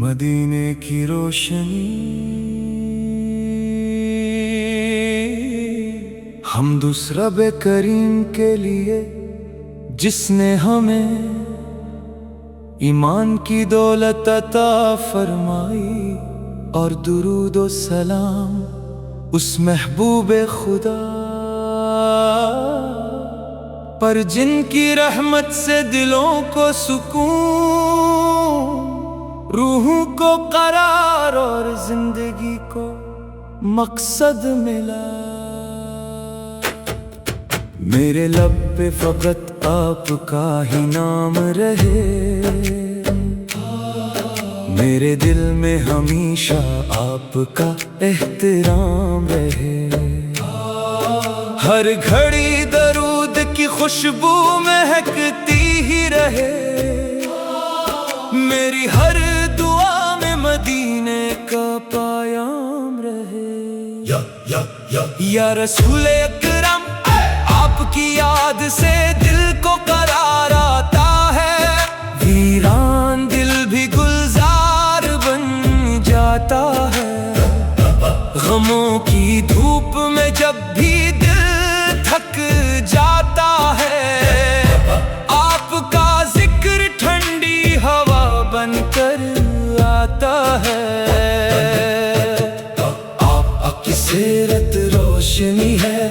مدینے کی روشنی حمد اس رب کریم کے لیے جس نے ہمیں ایمان کی دولت عطا فرمائی، اور درود و سلام اس محبوب خدا پر جن کی رحمت سے دلوں کو سکون، روحوں کو قرار اور زندگی کو مقصد ملا۔ میرے لب پہ فقط آپ کا ہی نام رہے، میرے دل میں ہمیشہ آپ کا احترام رہے، ہر گھڑی درود کی خوشبو مہکتی ہی رہے، میری ہر دعا میں مدینے کا پیام رہے۔ یا رسول اکرم، آپ کی یاد سے دل کو قرار آتا ہے، ویران دل بھی گلزار بن جاتا ہے، غموں کی دھوپ میں جب بھی دل تھک جاتا ہے، آپ کا ذکر ٹھنڈی ہوا بن کر آتا ہے۔ آپ کی سیرت روشنی ہے،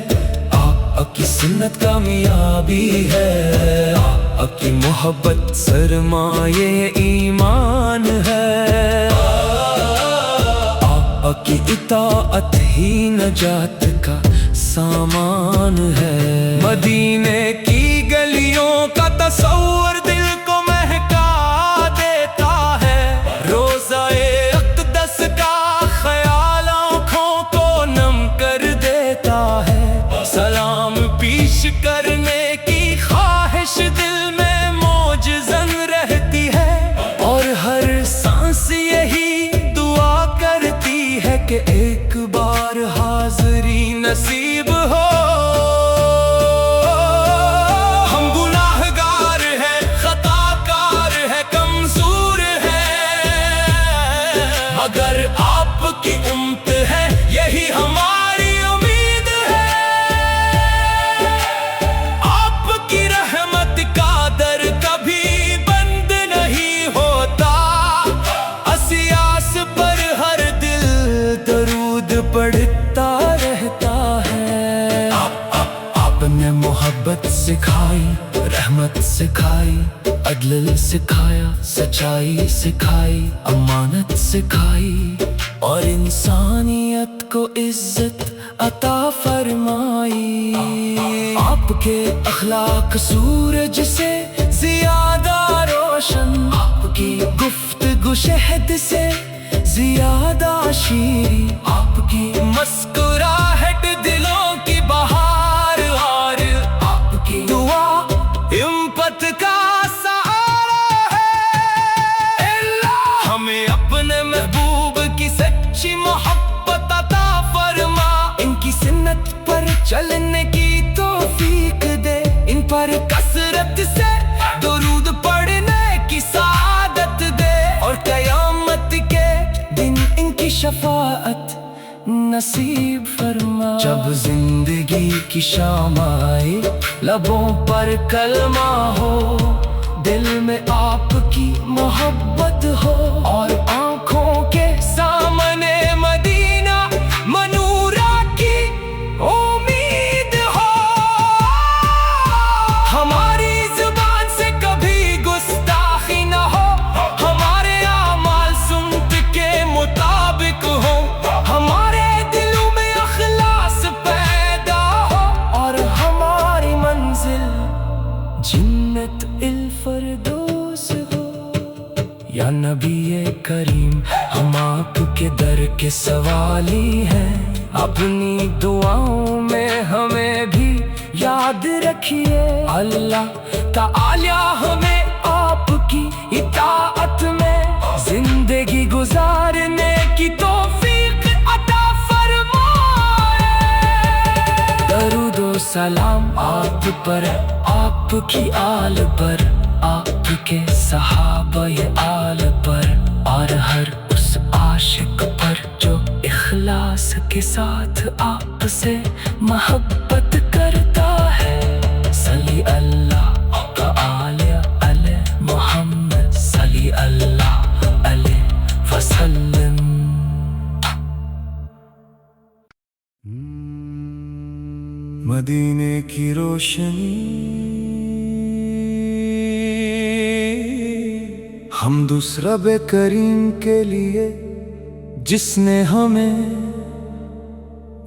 آپ کی سنت کامیابی ہے، آپ کی محبت سرمایہ ایمان ہے، آپ کی اطاعت ہی نجات کا سامان ہے۔ مدینے کی گلیوں کا تصور دل کو مہکا دیتا ہے، روضہ اقدس کا خیال آنکھوں کو نم کر دیتا ہے، سلام پیش کرنے کی خواہش دل میں موج زن رہتی ہے، اور ہر سانس یہی دعا کرتی ہے کہ ایک بار حاضری نصیب ہو۔ ہم گناہ گار ہیں، خطا کار ہے، کمزور ہے، مگر آپ کی امت ہے، یہی ہماری امید ہے۔ آپ کی رحمت کا در کبھی بند نہیں ہوتا، اسیاس پر ہر دل درود پڑھتا رہتا ہے۔ آپ نے محبت سکھائی، رحمت سکھائی، عدل سکھایا، سچائی سکھائی، امانت سکھائی، اور انسانیت کو عزت عطا فرمائی۔ آپ کے اخلاق سورج سے زیادہ روشن، آپ کی گفتگو شہد سے زیادہ شیریں، آپ کی مسکراہٹ دلوں کی بہار، اور آپ کی دعا امت کا سہارا ہے۔ ہمیں اپنے محبوب کی سچی محبت عطا فرما، ان کی سنت پر چلنے کی توفیق دے، ان پر کثرت سے درود پڑھنے کی سعادت دے، اور قیامت کے دن ان کی شفاعت نصیب فرما۔ جب زندگی کی شام آئے، لبوں پر کلمہ ہو، دل میں آپ کی محبت ہو، اور آنکھوں کے سامنے مدینہ منورہ کی امید ہو۔ ہماری زبان سے کبھی گستاخی نہ ہو، ہمارے اعمال سنت کے مطابق ہو، ہمارے دلوں میں اخلاص پیدا ہو، اور ہماری منزل جنت الفردوس ہو۔ یا نبی کریم، ہم آپ کے در کے سوالی ہیں، اپنی دعاؤں میں ہمیں بھی یاد رکھیے۔ اللہ تعالی ہمیں آپ کی اطاعت میں زندگی گزارنے کی توفیق عطا فرمائے۔ درود و سلام آپ پر، آپ کی آل پر، آپ کے صحابہ آل پر، اور ہر اس عاشق پر جو اخلاص کے ساتھ آپ سے محبت کرتا ہے. صلی اللہ علی محمد صلی اللہ علیہ وسلم. مدینے کی روشنی حمد اس رب کریم کے لیے جس نے ہمیں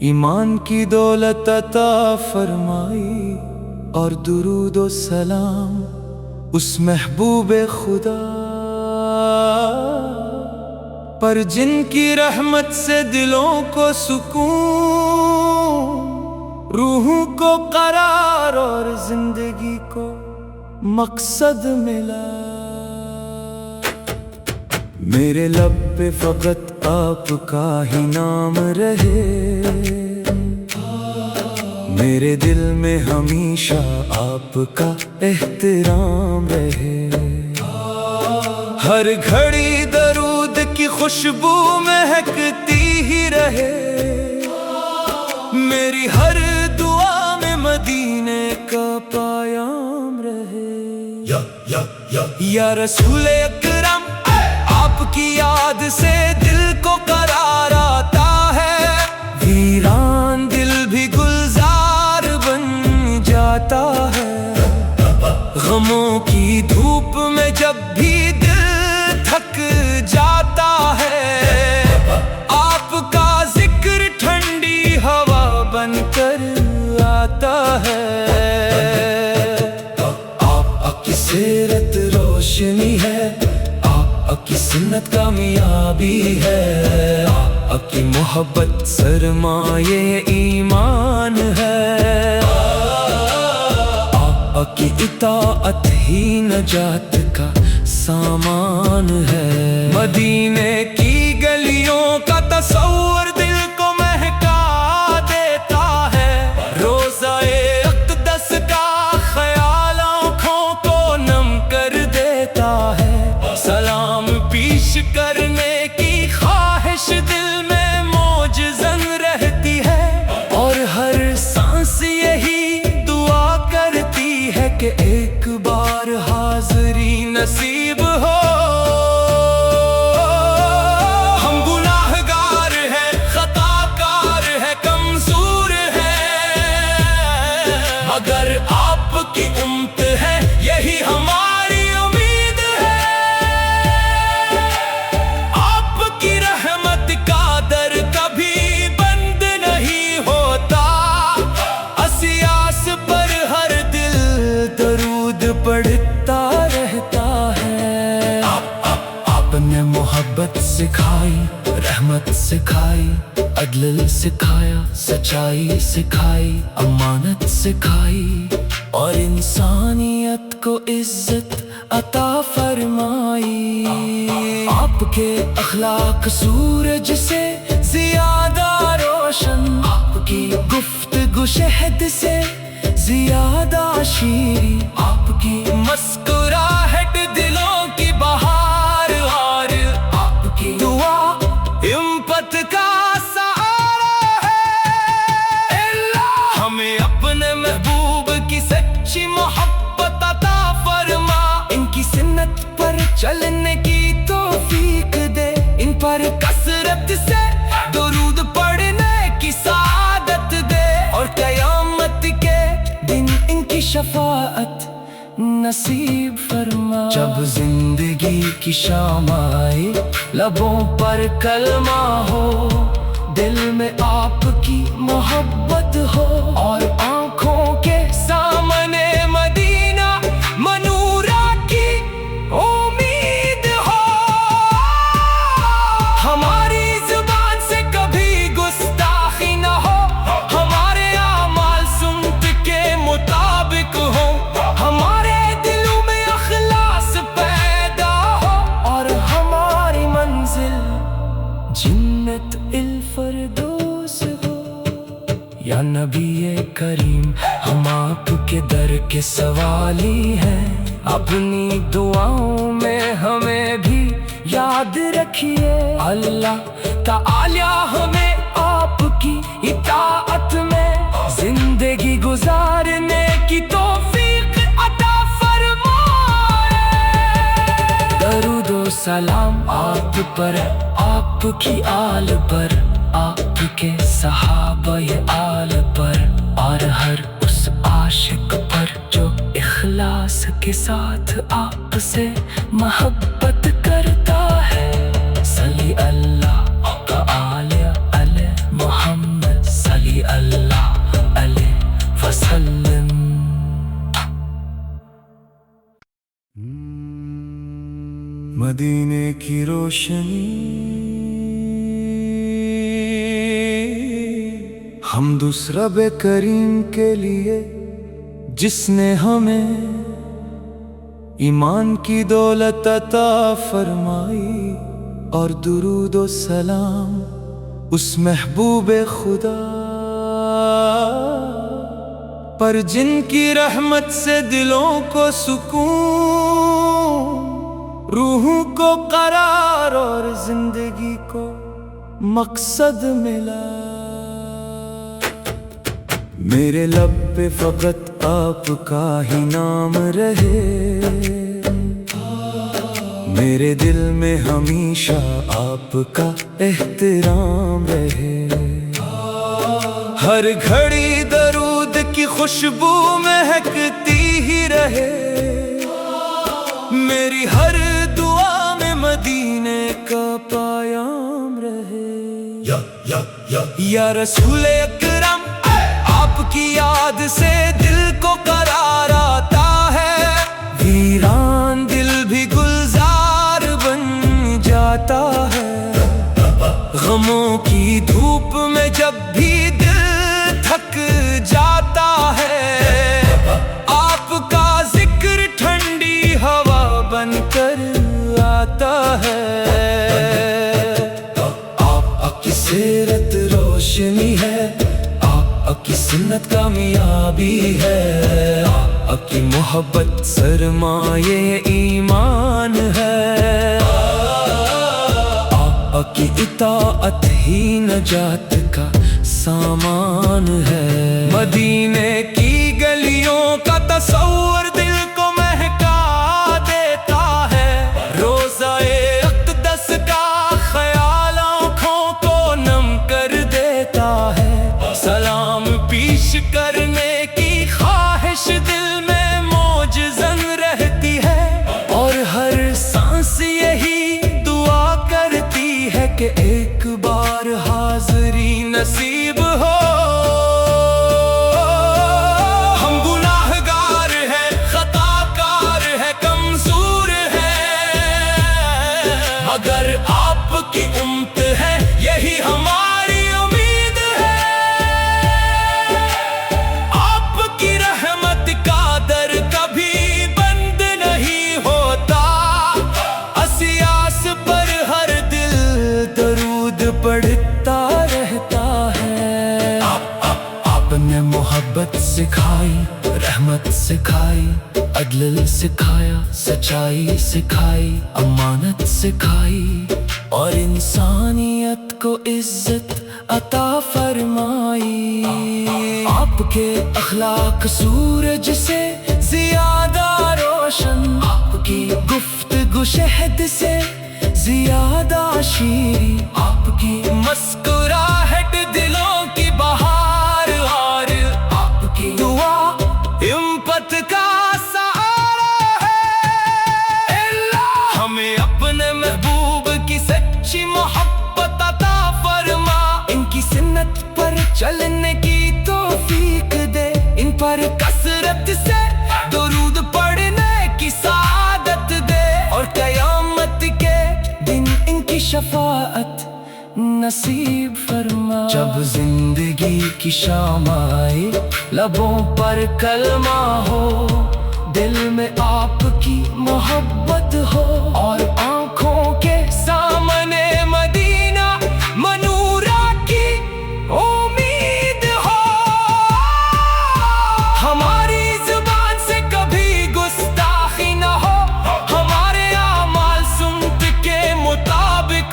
ایمان کی دولت عطا فرمائی، اور درود و سلام اس محبوب خدا پر جن کی رحمت سے دلوں کو سکون، روحوں کو قرار اور زندگی کو مقصد ملا. میرے لب پہ فقط آپ کا ہی نام رہے، میرے دل میں ہمیشہ آپ کا احترام رہے. ہر گھڑی درود کی خوشبو مہکتی ہی رہے، میری ہر دعا میں مدینے کا پیام رہے. یا رسول اکرم، آپ کی یاد سے دل کو قرار آتا ہے، ویران دل بھی گلزار بن جاتا ہے. غموں کی دھوپ میں جب بھی دل تھک جاتا ہے، آپ کا ذکر ٹھنڈی ہوا بن کر آتا ہے. آپ کی سیرت روشنی ہے، آپ کی سنت کامیابی ہے، آپ کی محبت سرمایہ ایمان ہے، آپ کی اطاعت ہی نجات کا سامان ہے. مدینے کی گلیوں کا تصور دل کو مہکا دیتا ہے، روضہ اقدس کا خیال آنکھوں کو نم کر دیتا ہے. سلام پیش کرنے کی خواہش دل میں موجزن رہتی ہے، اور ہر سانس یہی دعا کرتی ہے کہ ایک بار حاضری نصیب ہو. ہم گناہ گار ہیں، خطا کار ہیں، کمزور ہیں، مگر آپ کی امت ہے، یہی ہماری امید ہے. آپ کی رحمت کا در کبھی بند نہیں ہوتا، اسیاس پر ہر دل درود پڑھتا رہتا ہے. آپ نے محبت سکھائی، رحمت سکھائی، عدل سکھایا، سچائی سکھائی، امانت سکھائی، اور انسانیت کو عزت عطا فرمائی. آپ کے اخلاق سورج سے زیادہ روشن، آپ کی گفتگو شہد سے زیادہ شیریں، آپ کی مسکراہٹ دلوں کی بہار، اور آپ کی دعا امت کا سہارا ہے. ہمیں اپنے محبوب کی سچی محبت عطا فرما، ان کی سنت پر چلنے کی توفیق دے، ان پر کثرت سے درود پڑھنے کی سعادت دے، اور قیامت کے دن ان کی شفاعت نصیب فرما. جب زندگی کی شام آئے، لبوں پر کلمہ ہو، دل میں آپ کی محبت ہو، اور آنکھوں کے سامنے مدینہ منورہ کی امید ہو. ہماری زبان سے کبھی گستاخی نہ ہو، ہمارے اعمال سنت کے مطابق ہو، ہمارے دلوں میں اخلاص پیدا ہو، اور ہماری منزل جنت الفردوس ہو. یا نبی کریم، ہم آپ کے در کے سوالی ہیں، اپنی دعاؤں میں ہمیں بھی یاد رکھ رکھیے اللہ تعالی ہمیں آپ کی اطاعت میں زندگی گزارنے کی توفیق عطا فرمائے۔ درود و سلام آپ پر، آپ کی آل پر، آپ کے صحابہ آل پر، اور ہر اس عاشق پر جو اخلاص کے ساتھ آپ سے محبت کرتا ہے۔ صلی اللہ تعالی علی محمد، صلی اللہ علیہ وسلم۔ مدینے کی روشنی حمد اس رب کریم کے لیے جس نے ہمیں ایمان کی دولت عطا فرمائی، اور درود و سلام اس محبوب خدا پر جن کی رحمت سے دلوں کو سکون، روحوں کو قرار اور زندگی کو مقصد ملا۔ میرے لب پہ فقط آپ کا ہی نام رہے، میرے دل میں ہمیشہ آپ کا احترام رہے، ہر گھڑی درود کی خوشبو مہکتی ہی رہے، میری ہر دعا میں مدینے کا پیام رہے۔ یا رسول اکرم، آپ کی یاد سے دل کو قرار آتا ہے، ویران دل بھی گلزار بن جاتا ہے، غموں کی دھوپ میں جب بھی دل تھک جاتا ہے، آپ کا ذکر ٹھنڈی ہوا بن کر آتا ہے۔ آپ کی سیرت روشنی ہے، آپ کی سنت کامیابی ہے، آپ کی محبت سرمایہ ایمان ہے، آپ کی اطاعت ہی نجات کا سامان ہے۔ مدینے کی گلیوں کا تصور دل کو مہکا دیتا ہے، روضہ اقدس کا خیال آنکھوں کو نم کر دیتا ہے، سلام پیش کرنے کی خواہش دل میں موجزن رہتی ہے، اور ہر سانس یہی دعا کرتی ہے کہ ایک بار حاضری نصیب ہو۔ ہم گناہ گار ہیں، خطا کار ہیں، کمزور ہیں، مگر آپ کی امت ہے، یہی ہماری امید ہے۔ آپ کی رحمت کا در کبھی بند نہیں ہوتا، اسیاس پر ہر دل درود پڑھتا رہتا ہے۔ آپ نے محبت سکھائی، رحمت سکھائی، عدل سکھایا، سچائی سکھائی، امانت سکھائی، اور انسانیت کو عزت عطا فرمائی۔ آپ کے اخلاق سورج سے زیادہ روشن، آپ کی گفتگو شہد سے زیادہ شیریں، آپ کی مسکراہٹ دلوں کی بہار، اور آپ کی دعا امت کا سہارا ہے۔ ہمیں اپنے محبوب کی سچی محبت عطا فرما، ان کی سنت پر چلنے کی توفیق دے، ان پر کثرت سے درود پڑھنے کی سعادت دے، اور قیامت کے دن ان کی شفاعت نصیب فرما۔ جب زندگی کی شام آئے، لبوں پر کلمہ ہو، دل میں آپ کی محبت ہو، اور آنکھوں کے سامنے مدینہ منورہ کی امید ہو۔ ہماری زبان سے کبھی گستاخی نہ ہو، ہمارے اعمال سنت کے مطابق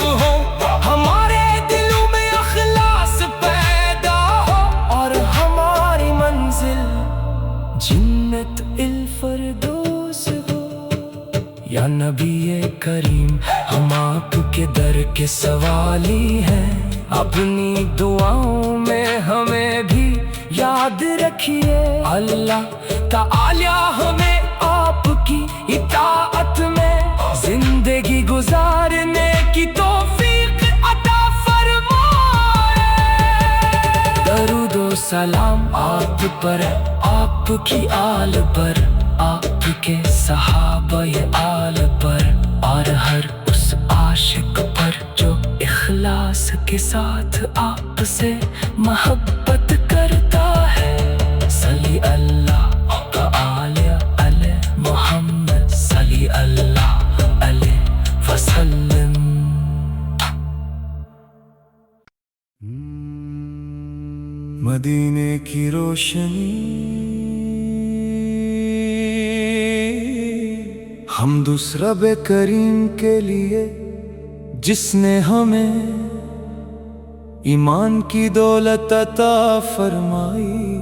نبی کریم ہم آپ کے در کے سوالی ہیں، اپنی دعاؤں میں ہمیں بھی یاد رکھیے۔ اللہ تعالی ہمیں آپ کی اطاعت میں زندگی گزارنے کی توفیق عطا فرمائے۔ درود و سلام آپ پر، آپ کی آل پر، آپ کے صحابہ آل پر، اور ہر اس عاشق پر جو اخلاص کے ساتھ آپ سے محبت کرتا ہے۔ صلی اللہ تعالی علی محمد، صلی اللہ علیہ وسلم۔ مدینے کی روشنی حمد اس رب کریم کے لیے جس نے ہمیں ایمان کی دولت عطا فرمائی،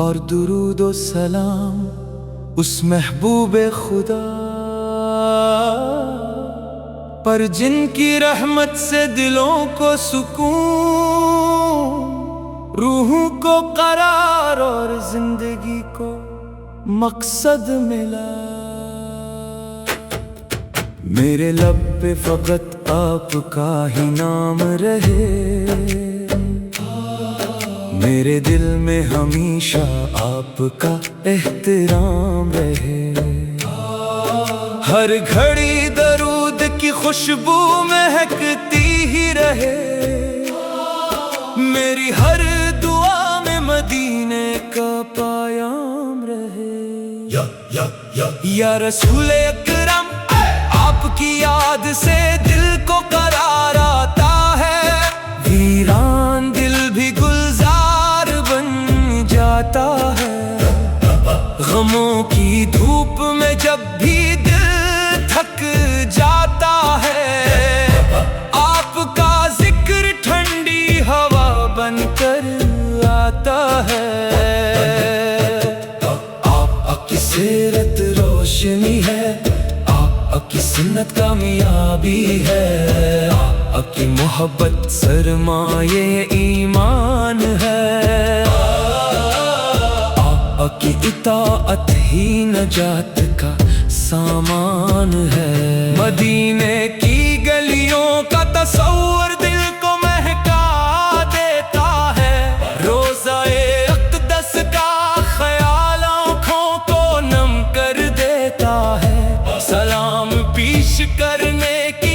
اور درود و سلام اس محبوب خدا پر جن کی رحمت سے دلوں کو سکون، روحوں کو قرار اور زندگی کو مقصد ملا۔ میرے لب پہ فقط آپ کا ہی نام رہے، میرے دل میں ہمیشہ آپ کا احترام رہے، ہر گھڑی درود کی خوشبو مہکتی ہی رہے، میری ہر دعا میں مدینے کا پیام رہے۔ یا رسول اکرم آپ کی یاد سے دل کو قرار آتا ہے، ویران دل بھی گلزار بن جاتا ہے، غموں کی دھوپ میں جب بھی دل تھک جاتا ہے، آپ کا ذکر ٹھنڈی ہوا بن کر آتا ہے۔ آپ کی سیرت روشنی ہے، آپ کی سنت کامیابی ہے، آپ کی محبت سرمایہ ایمان ہے، آپ کی اطاعت ہی نجات کا سامان ہے۔ مدینے کی گلیوں کا تصور دل کو مہکا دیتا ہے، روضہ اقدس کا خیال آنکھوں کو نم کر دیتا ہے، سلام پیش کرنے کی